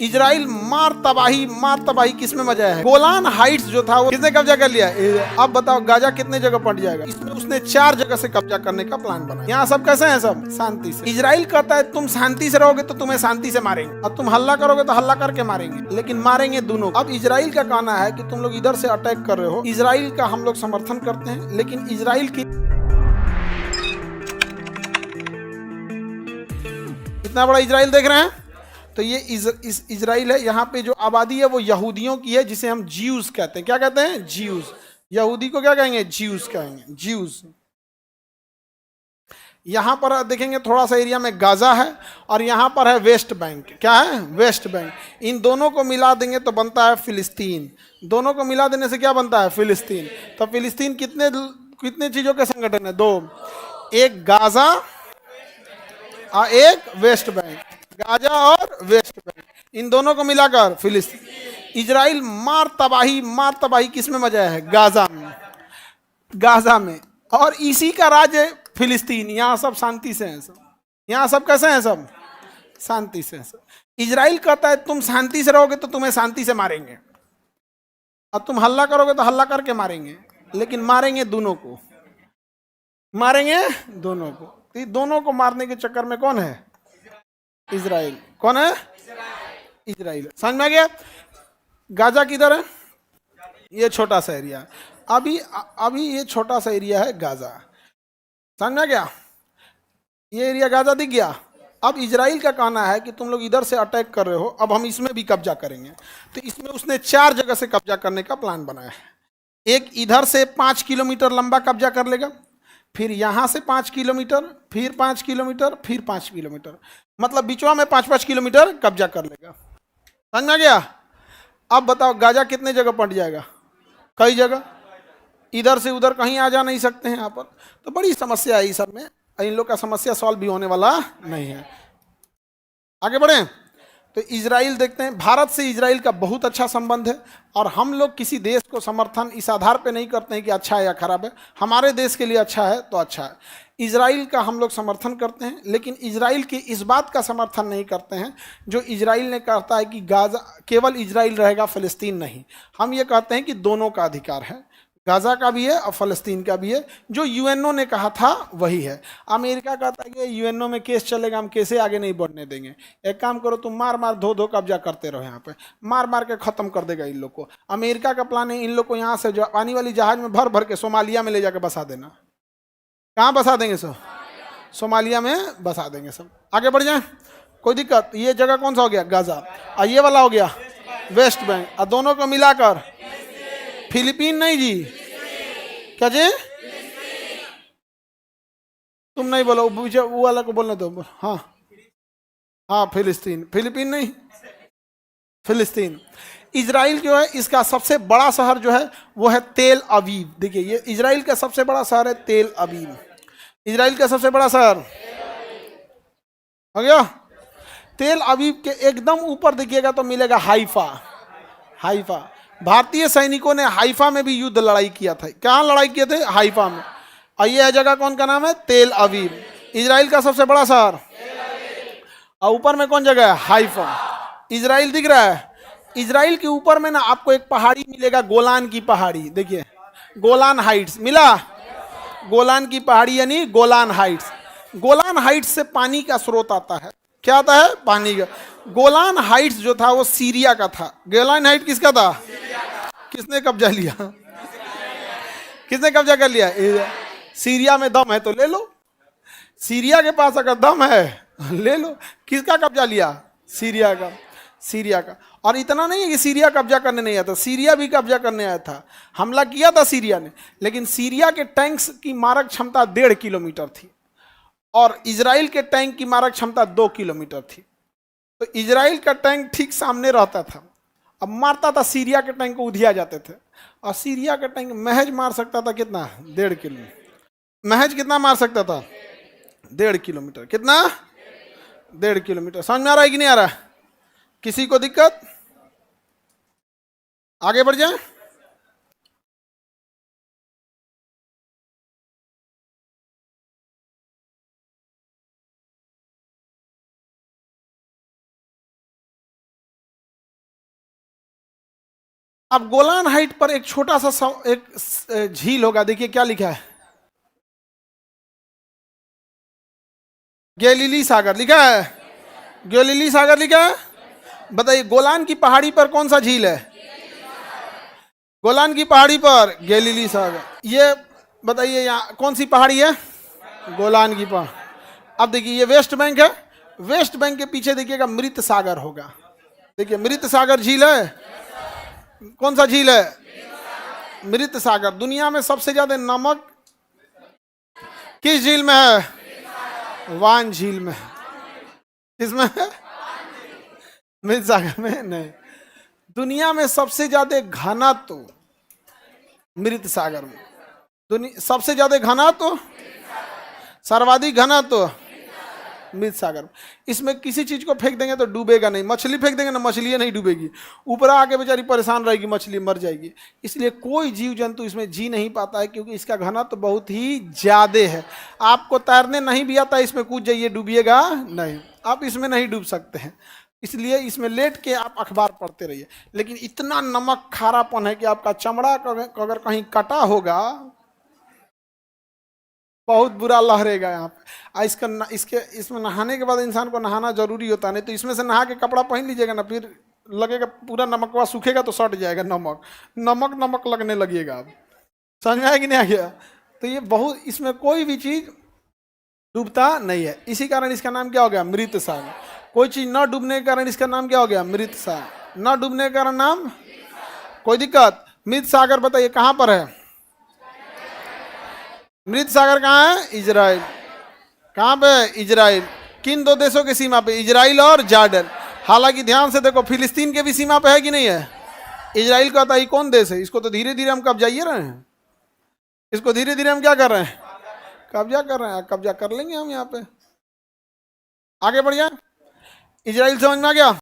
Israel मार तबाही किसमें मजा है। गोलान हाइट्स जो था वो किसने कब्जा कर लिया। अब बताओ गाजा कितने जगह पड़ जाएगा। इसमें उसने 4 जगह से कब्जा करने का प्लान बनाया। यहाँ सब कैसे हैं, सब शांति से। इजराइल कहता है तुम शांति से रहोगे तो तुम्हें शांति से मारेंगे, और तुम हल्ला करोगे तो हल्ला करके मारेंगे, लेकिन मारेंगे दोनों। अब इजराइल का कहना है कि तुम लोग इधर से अटैक कर रहे हो, इजराइल का हम लोग समर्थन करते हैं, लेकिन इजराइल की इतना बड़ा इजराइल देख रहे हैं, तो ये इजराइल है। यहाँ पे जो आबादी है वो यहूदियों की है, जिसे हम ज्यूज कहते हैं। क्या कहते हैं? ज्यूज। यहूदी को क्या कहेंगे? ज्यूज कहेंगे, ज्यूज। यहाँ पर देखेंगे थोड़ा सा एरिया में गाजा है, और यहाँ पर है वेस्ट बैंक। क्या है? West Bank. इन दोनों को मिला देंगे तो बनता है फिलिस्तीन। दोनों को मिला देने से क्या बनता है? फिलिस्तीन। तो फिलिस्तीन कितने कितने चीजों के संगठन है? 2, एक गाजा और एक वेस्ट बैंक। गाजा और वेस्ट बैंक, इन दोनों को मिलाकर फिलिस्तीन। इजराइल मार तबाही किस में मजा है? गाजा में। गाजा में। और इसी का राज्य फिलिस्तीन। यहाँ सब शांति से हैं, सब यहाँ सब कैसे हैं? सब शांति से हैं सब। इजराइल कहता है तुम शांति से रहोगे तो तुम्हें शांति से मारेंगे, और तुम हल्ला करोगे तो हल्ला करके मारेंगे, लेकिन मारेंगे दोनों को। मारेंगे दोनों को। तो दोनों को मारने के चक्कर में कौन है? इजराइल। कौन है? इजराइल। समझ में आ गया? गाजा किधर है? ये छोटा सा एरिया। अभी ये छोटा सा एरिया है गाजा। समझ में आ गया? ये एरिया गाजा दिख गया। अब इजराइल का कहना है कि तुम लोग इधर से अटैक कर रहे हो, अब हम इसमें भी कब्जा करेंगे। तो इसमें उसने 4 जगह से कब्जा करने का प्लान बनाया है। एक इधर से 5 किलोमीटर लंबा कब्जा कर लेगा, फिर यहां से 5 किलोमीटर, फिर 5 किलोमीटर, फिर 5 किलोमीटर, मतलब बीचवा में 5-5 किलोमीटर कब्जा कर लेगा। समझ में आ गया? अब बताओ गाजा कितने जगह पड़ जाएगा? कई जगह। इधर से उधर कहीं आ जा नहीं सकते हैं यहाँ पर। तो बड़ी समस्या है इस सब में। इन लोग का समस्या सॉल्व भी होने वाला नहीं है। आगे बढ़े तो इजराइल देखते हैं। भारत से इजराइल का बहुत अच्छा संबंध है, और हम लोग किसी देश को समर्थन इस आधार पे नहीं करते हैं कि अच्छा है या खराब है। हमारे देश के लिए अच्छा है तो अच्छा है। इजराइल का हम लोग समर्थन करते हैं, लेकिन इजराइल की इस बात का समर्थन नहीं करते हैं जो इजराइल ने कहता है कि गाजा केवल इजराइल रहेगा, फिलिस्तीन नहीं। हम ये कहते हैं कि दोनों का अधिकार है, गाजा का भी है और फलस्तीन का भी है। जो यूएनओ ने कहा था वही है। अमेरिका कहता है कि यूएनओ में केस चलेगा, हम केसे आगे नहीं बढ़ने देंगे। एक काम करो, तुम मार मार धो कब्जा करते रहो, यहाँ पे मार मार के खत्म कर देगा इन लोग को। अमेरिका का प्लान है इन लोग को यहाँ से पानी वाली जहाज में भर भर के सोमालिया में ले जाकर बसा देना। कहाँ बसा देंगे? सोमालिया में बसा देंगे सब। आगे बढ़ जाए, कोई दिक्कत? ये जगह कौन सा हो गया? गाजा। और ये वाला हो गया वेस्ट बैंक। और दोनों को मिलाकर फिलीपीन नहीं जी, क्या जी? तुम नहीं बोलो, वो वाला को बोलने दो। हाँ हाँ, फिलिस्तीन। फिलीपीन नहीं, फिलिस्तीन। इजराइल जो है इसका सबसे बड़ा शहर जो है वो है तेल अवीव। देखिए ये इजराइल का सबसे बड़ा शहर है तेल अवीव। इजराइल का सबसे बड़ा शहर हो गया। तेल अवीव के एकदम ऊपर देखिएगा तो मिलेगा हाइफा। हाइफा। भारतीय सैनिकों ने हाइफा में भी युद्ध लड़ाई किया था। कहाँ लड़ाई किए थे? हाइफा में। और ये जगह कौन का नाम है? तेल अवीव। इजराइल का सबसे बड़ा शहर। और ऊपर में कौन जगह है? हाइफा। इजराइल दिख रहा है। इजराइल के ऊपर में ना आपको एक पहाड़ी मिलेगा, गोलान की पहाड़ी। देखिए गोलान हाइट्स मिला। गोलान की पहाड़ी यानी गोलान हाइट्स। गोलान हाइट्स से पानी का स्रोत आता है। क्या आता है? पानी का। गोलान हाइट्स जो था वो सीरिया का था। गोलान हाइट किसका था? किसने कब्जा लिया? किसने कब्जा कर लिया? सीरिया में दम है तो ले लो। सीरिया के पास अगर दम है ले लो। किसका कब्जा लिया? सीरिया का। सीरिया का। और इतना नहीं है कि सीरिया कब्जा करने नहीं आया था, सीरिया भी कब्जा करने आया था। हमला किया था सीरिया ने, लेकिन सीरिया के टैंक्स की मारक क्षमता 1.5 किलोमीटर थी, और इजराइल के टैंक की मारक क्षमता 2 किलोमीटर थी। तो इजराइल का टैंक ठीक सामने रहता था, अब मारता था सीरिया के टैंक को, उधिया जाते थे। और सीरिया का टैंक महज मार सकता था कितना? 1.5 किलोमीटर। महज कितना मार सकता था? 1.5 किलोमीटर। कितना? 1.5 किलोमीटर। समझ में आ रहा है कि नहीं आ रहा है? किसी को दिक्कत? आगे बढ़ जाए। अब गोलान हाइट पर एक छोटा सा एक झील होगा, देखिए क्या लिखा है, गैलीली सागर लिखा है, गैलीली सागर लिखा है। बताइए गोलान की पहाड़ी पर कौन सा झील है? गोलान की पहाड़ी पर गैलीली सागर। ये बताइए यहाँ कौन सी पहाड़ी है? गोलान की पहाड़। अब देखिए ये वेस्ट बैंक है, वेस्ट बैंक के पीछे देखिएगा मृत सागर होगा। देखिए मृत सागर झील है, कौन सा झील है? मृत सागर। दुनिया में सबसे ज्यादा नमक किस झील में है? वान झील में। किसमें है? मृत सागर में नहीं। दुनिया में सबसे ज्यादा घनत्व मृत सागर में। दुनिया सबसे ज्यादा घनत्व, सर्वाधिक घनत्व मृत सागर। इसमें किसी चीज को फेंक देंगे तो डूबेगा नहीं, मछली फेंक देंगे ना मछली नहीं डूबेगी, ऊपर आके बेचारी परेशान रहेगी, मछली मर जाएगी। इसलिए कोई जीव जंतु इसमें जी नहीं पाता है, क्योंकि इसका घनत्व बहुत ही ज्यादा है। आपको तैरने नहीं भी आता, इसमें कूद जाइए, डूबिएगा नहीं, आप इसमें नहीं डूब सकते हैं। इसलिए इसमें लेट के आप अखबार पढ़ते रहिए। लेकिन इतना नमक खारापन है कि आपका चमड़ा अगर कहीं कटा होगा बहुत बुरा लहरेगा यहाँ पे। इसके इसमें नहाने के बाद इंसान को नहाना जरूरी होता है, नहीं तो इसमें से नहा के कपड़ा पहन लीजिएगा ना, फिर लगेगा पूरा नमकवा सूखेगा तो सट जाएगा, नमक नमक नमक लगने लगेगा। आप समझ में आया कि नहीं आ गया? तो ये बहुत, इसमें कोई भी चीज डूबता नहीं है, इसी कारण इसका नाम क्या हो गया? मृत सागर। कोई चीज न डूबने के कारण इसका नाम क्या हो गया? मृत सागर। न डूबने के कारण नाम, कोई दिक्कत? मृत सागर बताइए कहां पर है? मृत सागर कहाँ है? इजराइल। कहाँ पे? इजराइल। किन दो देशों की सीमा पे? इजराइल और जॉर्डन। हालांकि ध्यान से देखो, फिलिस्तीन के भी सीमा पे है कि नहीं है? इजराइल का था, ये कौन देश है? इसको तो धीरे धीरे हम कब्जाइए रहे हैं, इसको धीरे धीरे हम क्या कर रहे हैं? कब्जा कर रहे हैं। कब्जा कर लेंगे हम यहाँ पे। आगे बढ़ जाए। इजराइल समझ में आ गया?